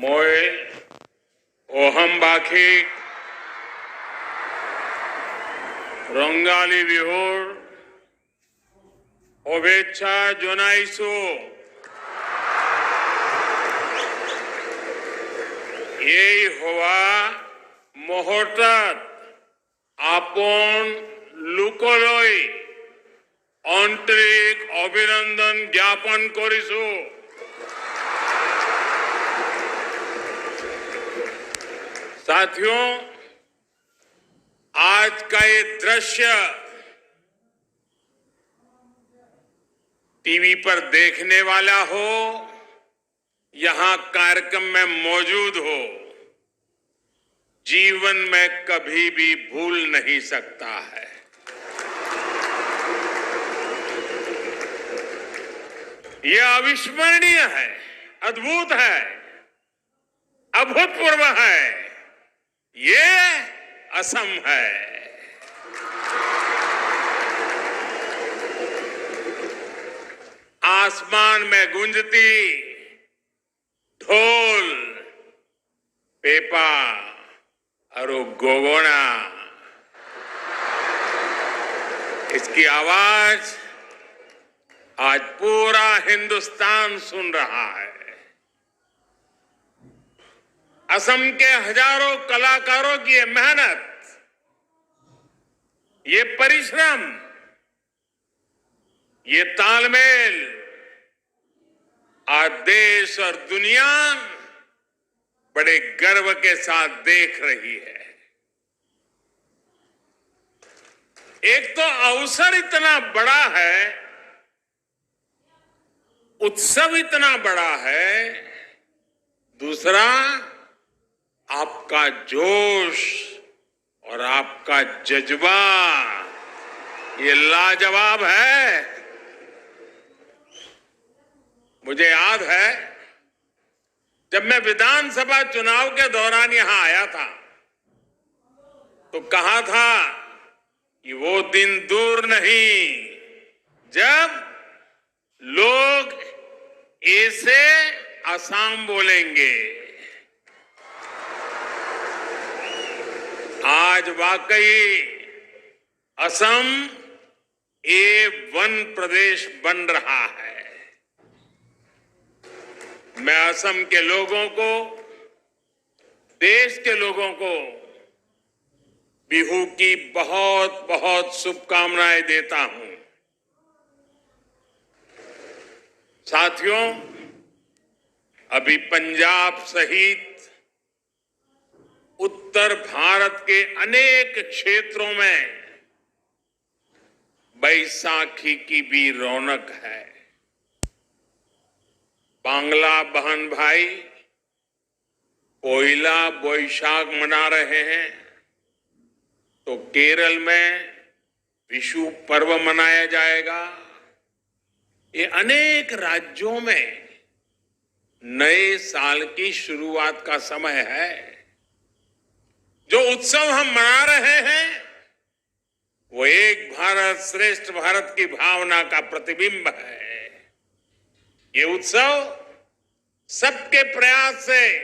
মই অহমবাসী ৰঙালী বিহুৰ শুভেচ্ছা জনাইছো। এই হোৱা মুহূৰ্তত আপন লোকলৈ আন্তৰিক অভিনন্দন জ্ঞাপন কৰিছো। साथियों, आज का ये दृश्य टीवी पर देखने वाला हो, यहां कार्यक्रम में मौजूद हो, जीवन में कभी भी भूल नहीं सकता है। यह अविस्मरणीय है, अद्भुत है, अभूतपूर्व है। ये असम है। आसमान में गूंजती ढोल, पेपा और गोगोना, इसकी आवाज आज पूरा हिंदुस्तान सुन रहा है। असम के हजारों कलाकारों की ये मेहनत, ये परिश्रम, ये तालमेल आज देश और दुनिया बड़े गर्व के साथ देख रही है। एक तो अवसर इतना बड़ा है, उत्सव इतना बड़ा है, दूसरा आपका जोश और आपका जज्बा ये लाजवाब है। मुझे याद है जब मैं विधानसभा चुनाव के दौरान यहां आया था तो कहा था कि वो दिन दूर नहीं जब लोग ऐसे असम बोलेंगे। आज वाकई असम A1 प्रदेश बन रहा है। मैं असम के लोगों को, देश के लोगों को बिहू की बहुत बहुत शुभकामनाएं देता हूं। साथियों, अभी पंजाब सहित उत्तर भारत के अनेक क्षेत्रों में बैसाखी की भी रौनक है। बांग्ला बहन भाई पोइला बोईशाख मना रहे हैं तो केरल में विशु पर्व मनाया जाएगा। ये अनेक राज्यों में नए साल की शुरुआत का समय है। जो उत्सव हम मना रहे हैं वो एक भारत श्रेष्ठ भारत की भावना का प्रतिबिंब है। ये उत्सव सबके प्रयास से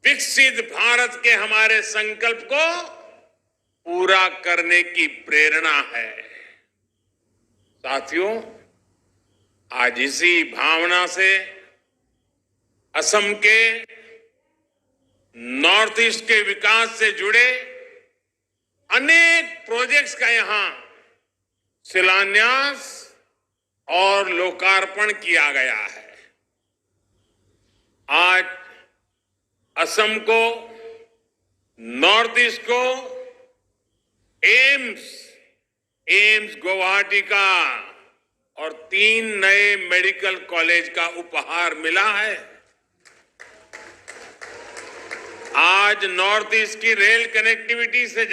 विकसित भारत के हमारे संकल्प को पूरा करने की प्रेरणा है। साथियों, आज इसी भावना से असम के नॉर्थ ईस्ट के विकास से जुड़े अनेक प्रोजेक्ट्स का यहां शिलान्यास और लोकार्पण किया गया है। आज असम को, नॉर्थ ईस्ट को एम्स गुवाहाटी का और 3 नए मेडिकल कॉलेज का उपहार मिला है। आज नॉर्थ ईस्ट की रेल कनेक्टिविटी से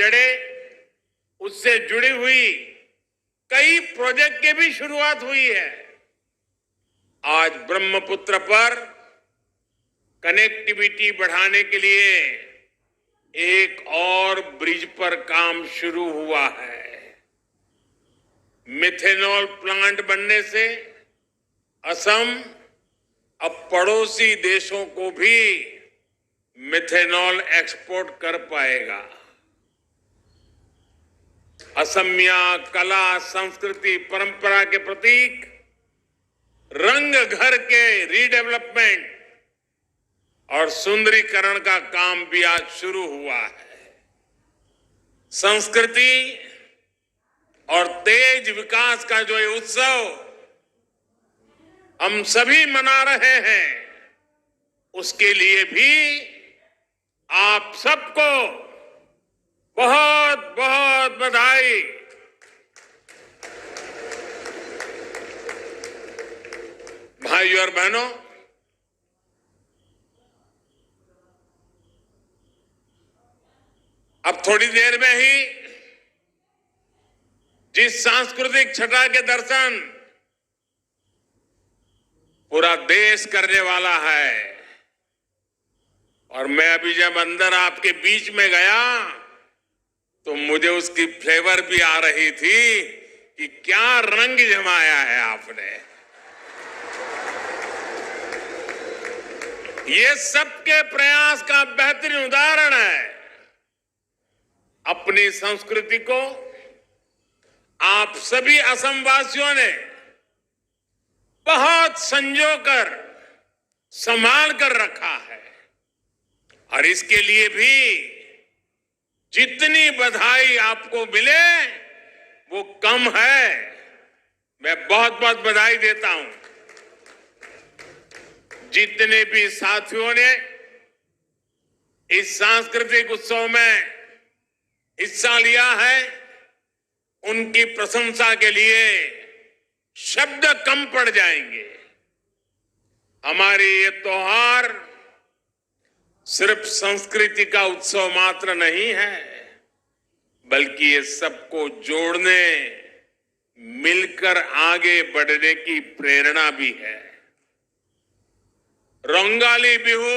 उससे जुड़ी हुई कई प्रोजेक्ट की भी शुरुआत हुई है। आज ब्रह्मपुत्र पर कनेक्टिविटी बढ़ाने के लिए एक और ब्रिज पर काम शुरू हुआ है। मिथेनॉल प्लांट बनने से असम अब पड़ोसी देशों को भी मिथेनॉल एक्सपोर्ट कर पाएगा। असमिया कला, संस्कृति, परंपरा के प्रतीक रंग घर के रीडेवलपमेंट और सुंदरीकरण का काम भी आज शुरू हुआ है। संस्कृति और तेज विकास का जो ये उत्सव हम सभी मना रहे हैं, उसके लिए भी आप सबको बहुत बहुत बधाई। भाइयों और बहनों, अब थोड़ी देर में ही जिस सांस्कृतिक छटा के दर्शन पूरा देश करने वाला है, और मैं अभी जब अंदर आपके बीच में गया तो मुझे उसकी फ्लेवर भी आ रही थी कि क्या रंग जमाया है आपने। ये सबके प्रयास का बेहतरीन उदाहरण है। अपनी संस्कृति को आप सभी असम वासियों ने बहुत संजोकर संभाल कर रखा है, और इसके लिए भी जितनी बधाई आपको मिले वो कम है। मैं बहुत बहुत बधाई देता हूं। जितने भी साथियों ने इस सांस्कृतिक उत्सव में हिस्सा लिया है, उनकी प्रशंसा के लिए शब्द कम पड़ जाएंगे। हमारे ये त्योहार सिर्फ संस्कृति का उत्सव मात्र नहीं है, बल्कि ये सबको जोड़ने, मिलकर आगे बढ़ने की प्रेरणा भी है। रंगाली बिहू,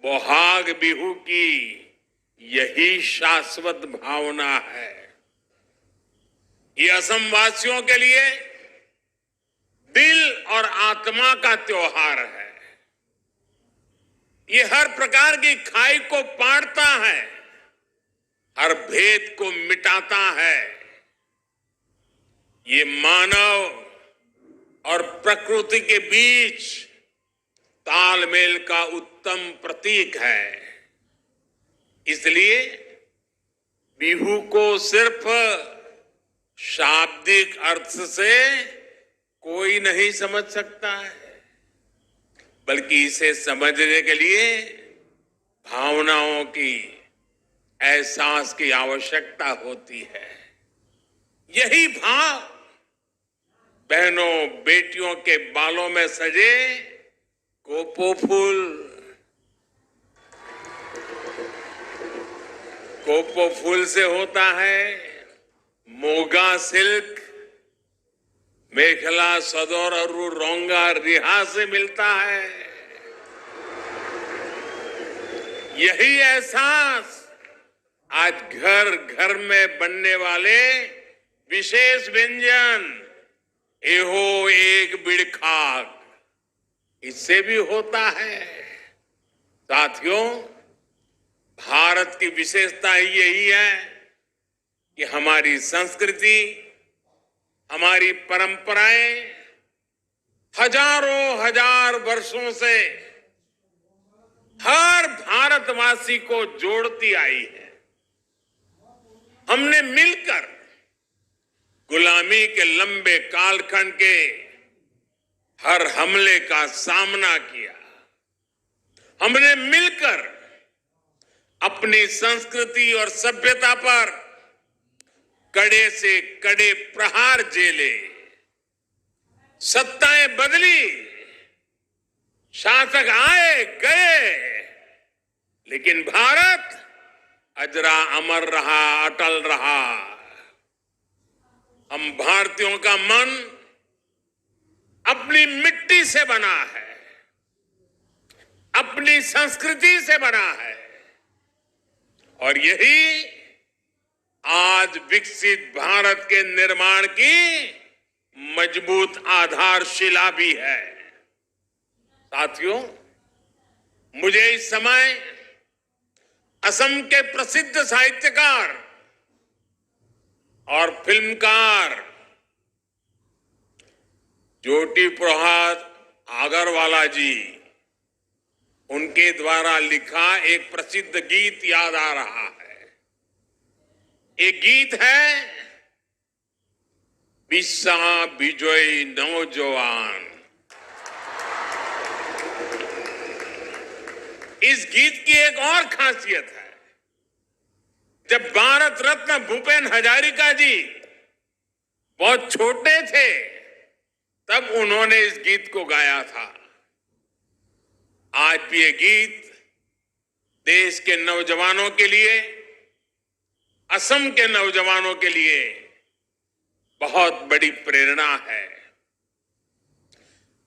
बोहाग बिहू की यही शाश्वत भावना है। ये असम वासियों के लिए दिल और आत्मा का त्योहार है। ये हर प्रकार की खाई को पाटता है, हर भेद को मिटाता है। ये मानव और प्रकृति के बीच तालमेल का उत्तम प्रतीक है। इसलिए बिहू को सिर्फ शाब्दिक अर्थ से कोई नहीं समझ सकता है, बल्कि इसे समझने के लिए भावनाओं की, एहसास की आवश्यकता होती है। यही भाव बहनों बेटियों के बालों में सजे कोपो फूल, कोपो फूल से होता है, मोगा सिल्क, मेखला सदर और रोंगा रिहा से मिलता है। यही एहसास आज घर घर में बनने वाले विशेष व्यंजन एहो एक बिड़खाक, इससे भी होता है। साथियों, भारत की विशेषता यही है कि हमारी संस्कृति, हमारी परंपराएं हजारों हजार वर्षों से हर भारतवासी को जोड़ती आई है। हमने मिलकर गुलामी के लंबे कालखंड के हर हमले का सामना किया। हमने मिलकर अपनी संस्कृति और सभ्यता पर कड़े से कड़े प्रहार झेले। सत्ताएं बदली, शासक आए गए, लेकिन भारत अजरा अमर रहा, अटल रहा। हम भारतीयों का मन अपनी मिट्टी से बना है, अपनी संस्कृति से बना है, और यही आज विकसित भारत के निर्माण की मजबूत आधारशिला भी है। साथियों, मुझे इस समय असम के प्रसिद्ध साहित्यकार और फिल्मकार ज्योति प्रसाद आगरवाला जी, उनके द्वारा लिखा एक प्रसिद्ध गीत याद आ रहा है। एक गीत है, बिस्सा बिजोई नौजवान। इस गीत की एक और खासियत है, जब भारत रत्न भूपेन हजारिका जी बहुत छोटे थे, तब उन्होंने इस गीत को गाया था। आज भी ये गीत देश के नौजवानों के लिए, असम के नौजवानों के लिए बहुत बड़ी प्रेरणा है।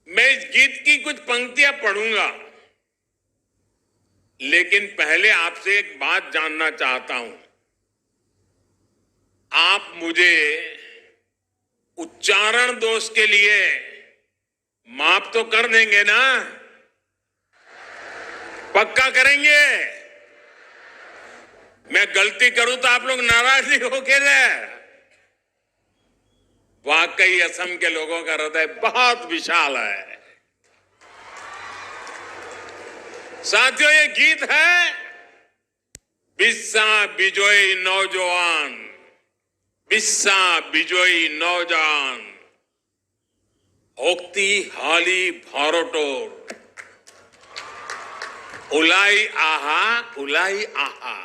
मैं इस गीत की कुछ पंक्तियां पढ़ूंगा, लेकिन पहले आपसे एक बात जानना चाहता हूं। आप मुझे उच्चारण दोष के लिए माफ तो कर देंगे ना? पक्का करेंगे? मैं गलती करूं तो आप लोग नाराज नहीं होके रहे। वाकई असम के लोगों का हृदय बहुत विशाल है। साथियों, ये गीत है, बिस्सा बिजोई नौजवान, बिस्सा बिजोई नौजवान, होक्ती हाली भारोटोर, उलाई आहा, उलाई आहा,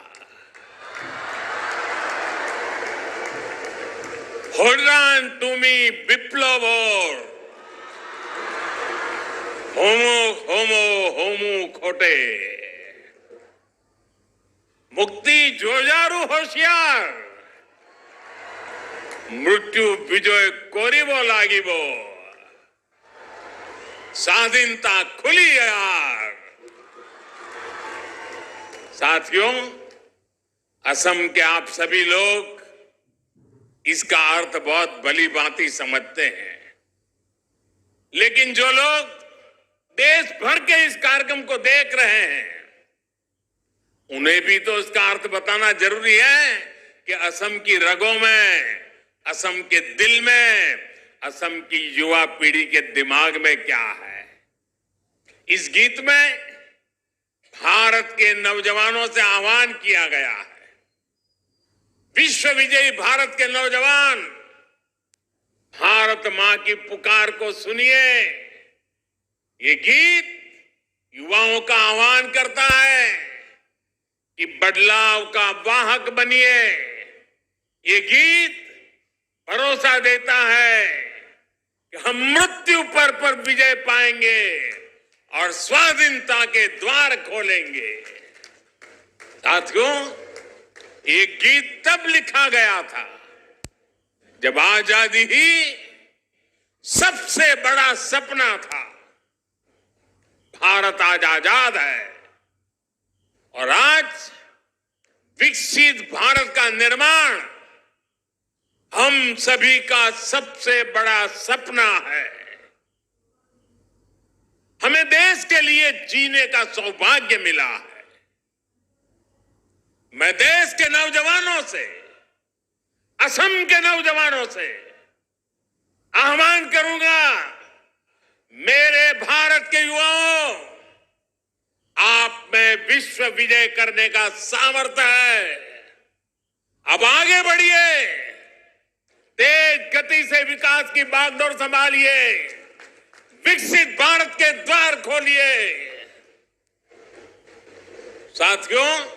होड्रान तुमी विप्लवर, होमो होमो होमू खोटे, मुक्ति जोजारू होशियार, मृत्यु विजय कोरिबो लागिबो, स्वाधीनता खुली यार। साथियों, असम के आप सभी लोग इसका अर्थ बहुत भली भांति समझते हैं, लेकिन जो लोग देश भर के इस कार्यक्रम को देख रहे हैं, उन्हें भी तो इसका अर्थ बताना जरूरी है कि असम की रगों में, असम के दिल में, असम की युवा पीढ़ी के दिमाग में क्या है। इस गीत में भारत के नौजवानों से आह्वान किया गया है, विश्व विजयी भारत के नौजवान, भारत मां की पुकार को सुनिए। ये गीत युवाओं का आह्वान करता है कि बदलाव का वाहक बनिए। ये गीत भरोसा देता है कि हम मृत्यु पर विजय पाएंगे और स्वाधीनता के द्वार खोलेंगे। साथियों, ये गीत तब लिखा गया था जब आजादी ही सबसे बड़ा सपना था। भारत आज आजाद है और आज विकसित भारत का निर्माण हम सभी का सबसे बड़ा सपना है। हमें देश के लिए जीने का सौभाग्य मिला है। मैं देश के नौजवानों से, असम के नौजवानों से आह्वान करूंगा, मेरे भारत के युवाओं, आप में विश्व विजय करने का सामर्थ्य है। अब आगे बढ़िए, तेज गति से विकास की बागडोर संभालिए, विकसित भारत के द्वार खोलिए। साथियों,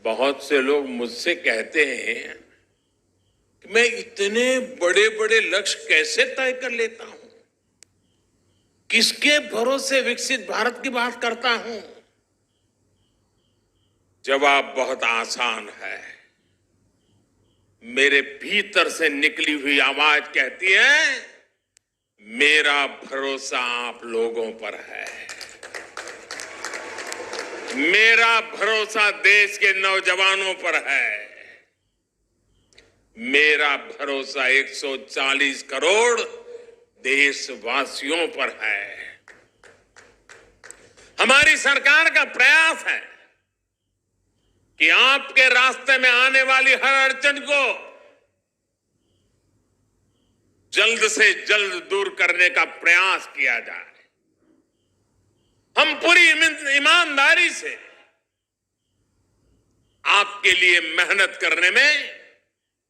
बहुत से लोग मुझसे कहते हैं कि मैं इतने बड़े बड़े लक्ष्य कैसे तय कर लेता हूं, किसके भरोसे विकसित भारत की बात करता हूं। जवाब बहुत आसान है। मेरे भीतर से निकली हुई आवाज कहती है, मेरा भरोसा आप लोगों पर है। मेरा भरोसा देश के नौजवानों पर है। मेरा भरोसा 140 करोड़ देशवासियों पर है। हमारी सरकार का प्रयास है कि आपके रास्ते में आने वाली हर अड़चन को जल्द से जल्द दूर करने का प्रयास किया जाए। हम पूरी ईमानदारी से आपके लिए मेहनत करने में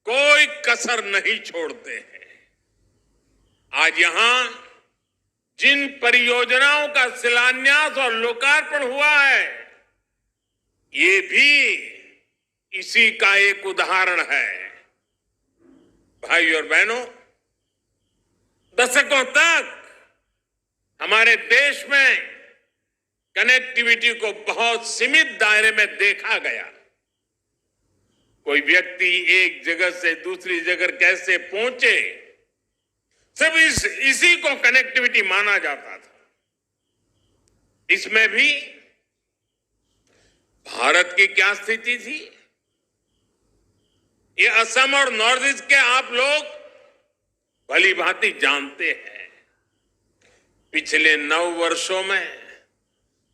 कोई कसर नहीं छोड़ते हैं। आज यहां जिन परियोजनाओं का शिलान्यास और लोकार्पण हुआ है, ये भी इसी का एक उदाहरण है। भाई और बहनों, दशकों तक हमारे देश में कनेक्टिविटी को बहुत सीमित दायरे में देखा गया। कोई व्यक्ति एक जगह से दूसरी जगह कैसे पहुंचे, सब इसी को कनेक्टिविटी माना जाता था। इसमें भी भारत की क्या स्थिति थी, ये असम और नॉर्थ ईस्ट के आप लोग भली भांति जानते हैं। पिछले 9 वर्षों में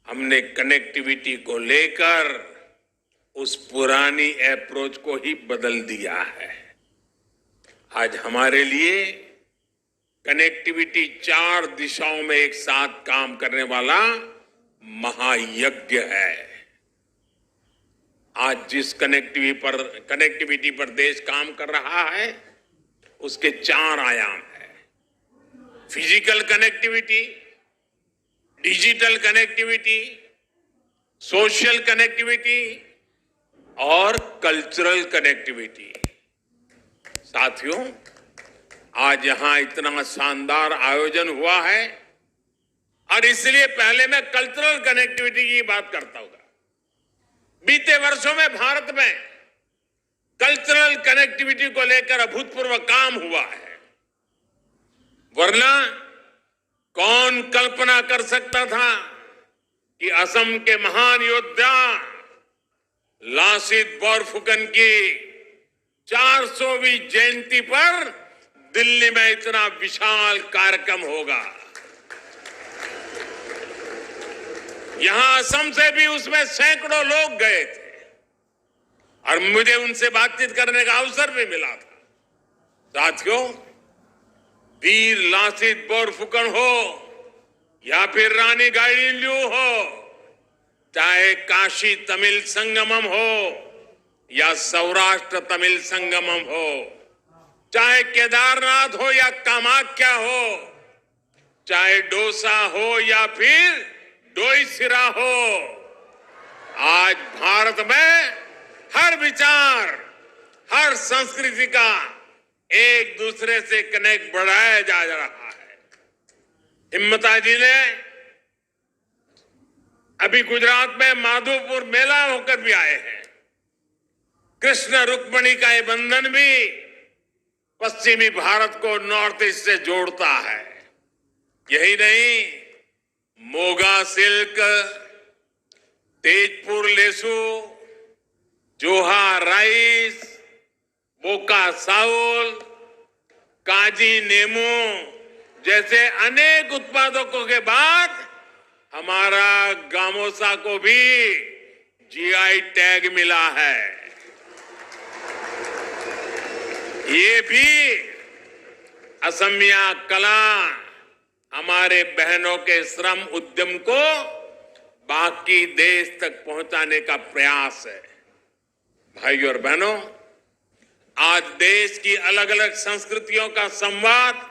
हमने कनेक्टिविटी को लेकर उस पुरानी अप्रोच को ही बदल दिया है। आज हमारे लिए कनेक्टिविटी 4 दिशाओं में एक साथ काम करने वाला महायज्ञ है। आज जिस कनेक्टिविटी पर देश काम कर रहा है, उसके 4 आयाम है। Physical connectivity, digital connectivity, social connectivity और कल्चरल कनेक्टिविटी। साथियों, आज यहां इतना शानदार आयोजन हुआ है और इसलिए पहले मैं कल्चरल कनेक्टिविटी की बात करता हूं। बीते वर्षों में भारत में कल्चरल कनेक्टिविटी को लेकर अभूतपूर्व काम हुआ है। वरना कौन कल्पना कर सकता था कि असम के महान योद्धा लासित बोरफुकन की 400वीं जयंती पर दिल्ली में इतना विशाल कार्यक्रम होगा। यहां असम से भी उसमें सैकड़ों लोग गए थे और मुझे उनसे बातचीत करने का अवसर भी मिला था। साथियों, वीर लासित बोरफुकन हो या फिर रानी गाइडिंलियू हो, चाहे काशी तमिल संगमम हो या सौराष्ट्र तमिल संगमम हो, चाहे केदारनाथ हो या कामाख्या हो, चाहे डोसा हो या फिर डोईसिरा हो, आज भारत में हर विचार, हर संस्कृति का एक दूसरे से कनेक्ट बढ़ाया जा रहा है। हिम्मता जी ने अभी गुजरात में माधोपुर मेला होकर भी आए हैं। कृष्ण रुक्मणी का ये बंधन भी पश्चिमी भारत को नॉर्थ ईस्ट से जोड़ता है। यही नहीं, मोगा सिल्क, तेजपुर लेसू, जोहा राइस, बोका साउल, काजी नेमू जैसे अनेक उत्पादकों के बाद हमारा गामोसा को भी जीआई टैग मिला है। ये भी असमिया कला, हमारे बहनों के श्रम उद्यम को बाकी देश तक पहुंचाने का प्रयास है। भाइयों और बहनों, आज देश की अलग अलग संस्कृतियों का संवाद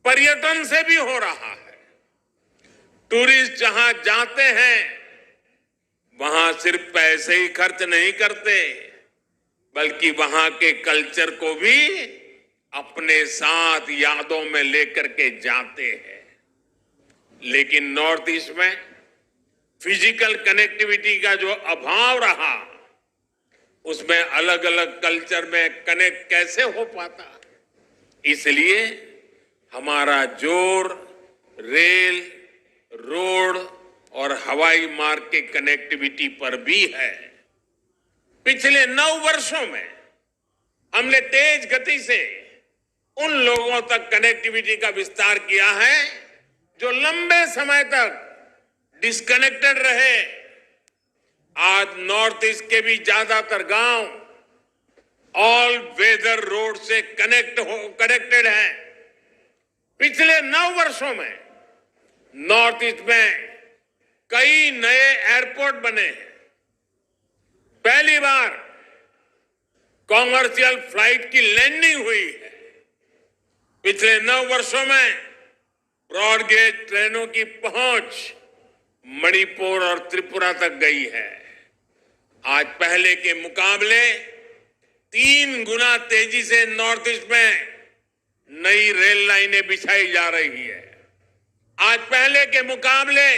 पर्यटन से भी हो रहा है। टूरिस्ट जहां जाते हैं वहां सिर्फ पैसे ही खर्च नहीं करते, बल्कि वहां के कल्चर को भी अपने साथ यादों में लेकर के जाते हैं। लेकिन नॉर्थ ईस्ट में फिजिकल कनेक्टिविटी का जो अभाव रहा, उसमें अलग अलग कल्चर में कनेक्ट कैसे हो पाता। इसलिए हमारा जोर रेल, रोड और हवाई मार्ग के कनेक्टिविटी पर भी है। पिछले 9 वर्षों में हमने तेज गति से उन लोगों तक कनेक्टिविटी का विस्तार किया है जो लंबे समय तक डिस्कनेक्टेड रहे। आज नॉर्थ ईस्ट के भी ज्यादातर गांव ऑल वेदर रोड से कनेक्टेड हैं। पिछले 9 वर्षों में नॉर्थ ईस्ट में कई नए एयरपोर्ट बने हैं। पहली बार कॉमर्शियल फ्लाइट की लैंडिंग हुई है। पिछले 9 वर्षों में ब्रॉडगेज ट्रेनों की पहुंच मणिपुर और त्रिपुरा तक गई है। आज पहले के मुकाबले 3 गुना तेजी से नॉर्थ ईस्ट में नई रेल लाइनें बिछाई जा रही है। आज पहले के मुकाबले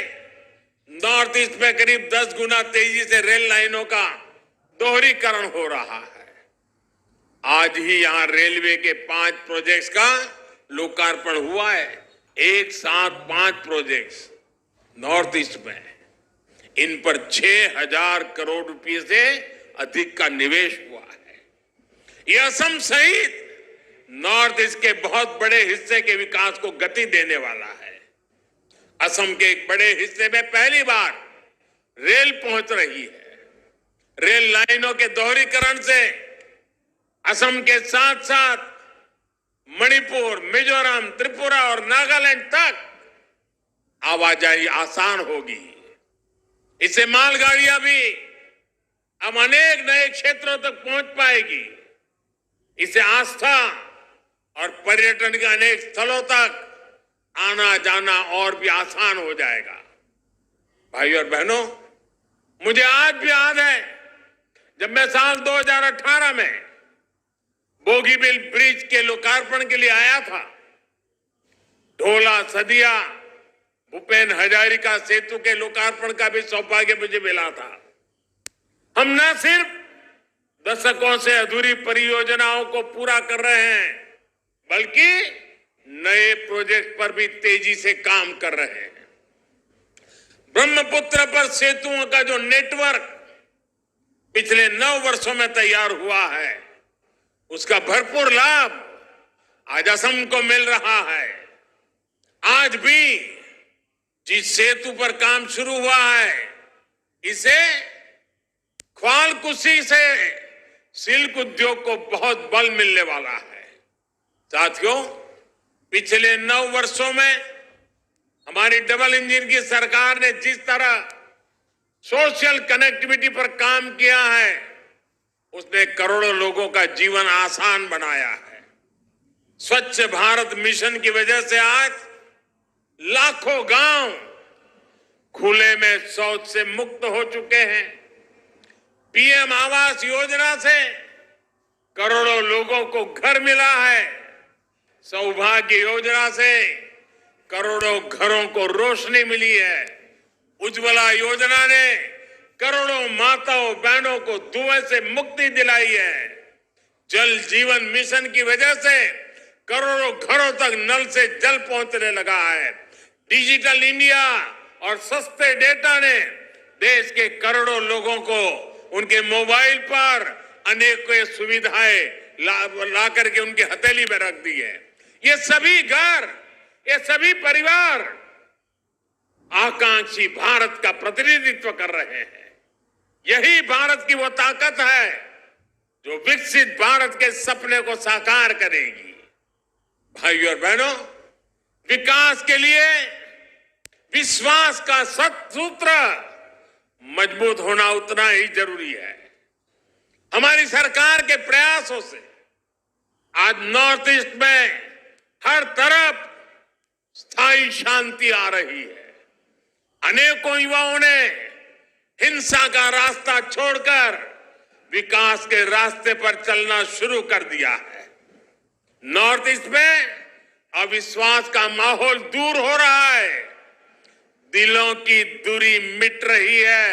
नॉर्थ ईस्ट में करीब 10 गुना तेजी से रेल लाइनों का दोहरीकरण हो रहा है। आज ही यहां रेलवे के 5 प्रोजेक्ट्स का लोकार्पण हुआ है। एक साथ 5 प्रोजेक्ट्स नॉर्थ ईस्ट में। इन पर 6,000 करोड़ रुपए से अधिक का निवेश हुआ है। यह असम सहित नॉर्थ ईस्ट के बहुत बड़े हिस्से के विकास को गति देने वाला है। असम के एक बड़े हिस्से में पहली बार रेल पहुंच रही है। रेल लाइनों के दोहरीकरण से असम के साथ साथ मणिपुर, मिजोरम, त्रिपुरा और नागालैंड तक आवाजाही आसान होगी। इससे मालगाड़ियां भी अब अनेक नए क्षेत्रों तक पहुंच पाएगी। इससे आस्था और पर्यटन के अनेक स्थलों तक आना जाना और भी आसान हो जाएगा। भाइयों और बहनों, मुझे आज भी याद है जब मैं साल 2018 में बोगीबिल ब्रिज के लोकार्पण के लिए आया था। ढोला सदिया भूपेन हजारिका सेतु के लोकार्पण का भी सौभाग्य मुझे मिला था। हम न सिर्फ दशकों से अधूरी परियोजनाओं को पूरा कर रहे हैं, बल्कि नए प्रोजेक्ट पर भी तेजी से काम कर रहे हैं। ब्रह्मपुत्र पर सेतुओं का जो नेटवर्क पिछले 9 वर्षों में तैयार हुआ है, उसका भरपूर लाभ आज असम को मिल रहा है। आज भी जिस सेतु पर काम शुरू हुआ है, इसे ख्वालकुशी से सिल्क उद्योग को बहुत बल मिलने वाला है। साथियों, पिछले 9 वर्षों में हमारी डबल इंजन की सरकार ने जिस तरह सोशल कनेक्टिविटी पर काम किया है, उसने करोड़ों लोगों का जीवन आसान बनाया है। स्वच्छ भारत मिशन की वजह से आज लाखों गांव खुले में शौच से मुक्त हो चुके हैं। पीएम आवास योजना से करोड़ों लोगों को घर मिला है। सौभाग्य योजना से करोड़ों घरों को रोशनी मिली है। उज्ज्वला योजना ने करोड़ों माताओं बहनों को धुएं से मुक्ति दिलाई है। जल जीवन मिशन की वजह से करोड़ों घरों तक नल से जल पहुंचने लगा है। डिजिटल इंडिया और सस्ते डेटा ने देश के करोड़ों लोगों को उनके मोबाइल पर अनेकों सुविधाएं ला करके उनकी हथेली में रख दी है। ये सभी घर, ये सभी परिवार आकांक्षी भारत का प्रतिनिधित्व कर रहे हैं। यही भारत की वो ताकत है जो विकसित भारत के सपने को साकार करेगी। भाइयों और बहनों, विकास के लिए विश्वास का सूत्र मजबूत होना उतना ही जरूरी है। हमारी सरकार के प्रयासों से आज नॉर्थ ईस्ट में हर तरफ स्थायी शांति आ रही है। अनेकों युवाओं ने हिंसा का रास्ता छोड़कर विकास के रास्ते पर चलना शुरू कर दिया है। नॉर्थ ईस्ट में अविश्वास का माहौल दूर हो रहा है। दिलों की दूरी मिट रही है।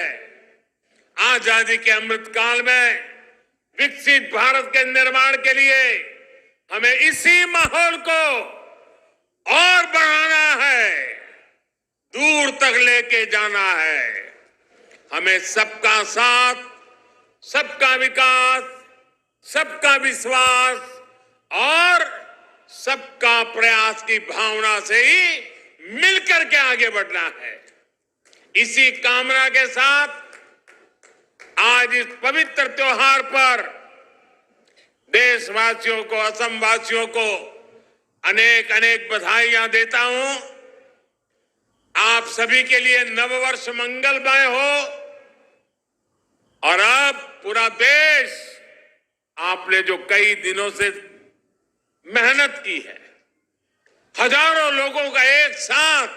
आजादी के अमृत काल में विकसित भारत के निर्माण के लिए हमें इसी माहौल को और बढ़ाना है, दूर तक लेके जाना है। हमें सबका साथ, सबका विकास, सबका विश्वास और सबका प्रयास की भावना से ही मिलकर के आगे बढ़ना है। इसी कामना के साथ आज इस पवित्र त्योहार पर देशवासियों को, असम वासियों को अनेक अनेक बधाइयां देता हूं। आप सभी के लिए नववर्ष मंगलमय हो। और अब पूरा देश, आपने जो कई दिनों से मेहनत की है, हजारों लोगों का एक साथ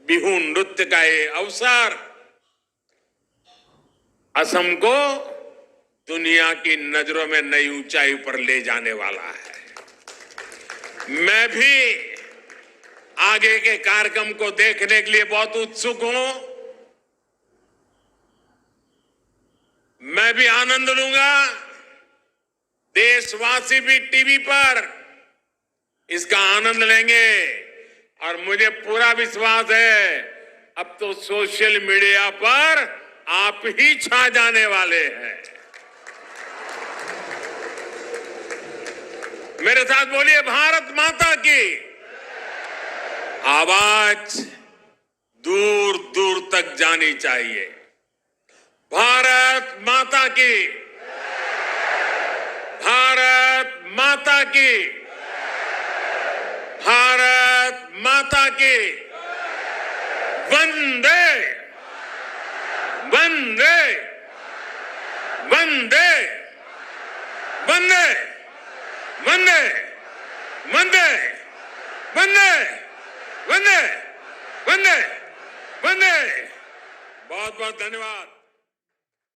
बिहू नृत्य का ये अवसर असम को दुनिया की नजरों में नई ऊंचाई पर ले जाने वाला है। मैं भी आगे के कार्यक्रम को देखने के लिए बहुत उत्सुक हूं। मैं भी आनंद लूंगा, देशवासी भी टीवी पर इसका आनंद लेंगे। और मुझे पूरा विश्वास है अब तो सोशल मीडिया पर आप ही छा जाने वाले हैं। मेरे साथ बोलिए, भारत माता की आवाज दूर दूर तक जानी चाहिए। भारत माता की, भारत माता की, भारत माता की। वंदे वंदे वंदे वंदे वंदे वंदे वंदे वंदे वंदे वंदे। बहुत बहुत धन्यवाद।